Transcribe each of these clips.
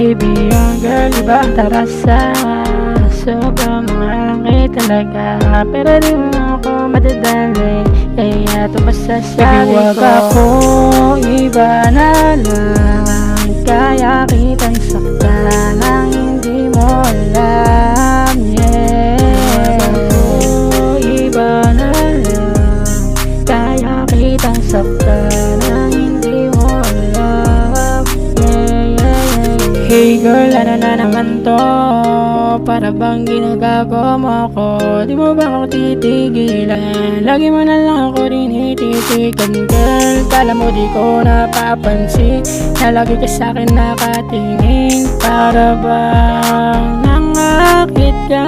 Baby, yung girl, iba ang tarasa. Sobrang mga talaga, pero di mo ako madadali. Kaya tumasa sa Baby, wag ako, iba na lang. Kaya kitang saktan nang hindi mo alam. Yeah, iba na lang. Kaya kitang saktan nang hindi mo alam. Hey girl, ano na naman to? Para bang ginagago mo ako? Di mo ba ako titigilan? Lagi mo na lang ako rin ititigan. Girl, kala mo di ko napapansin na lagi ka sa'kin nakatingin. Para bang nangakit ka?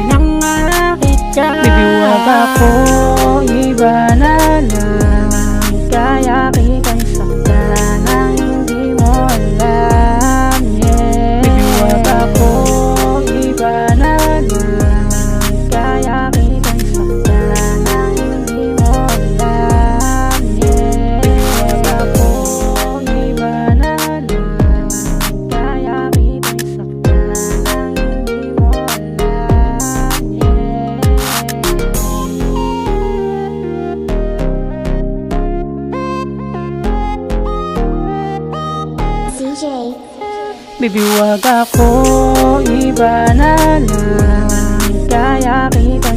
Nangakit ka. Baby, wag ako, iba na lang. Kaya kitang saktan nang hindi mo alam. Yeah, baby, wag ako, iba na lang. Kaya kitang saktan nang hindi mo alam. Yeah, baby, wag ako, iba na lang. Kaya kitang saktan nang hindi mo alam. Yeah. baby, wag ako, Iba na lang. Kaya kitang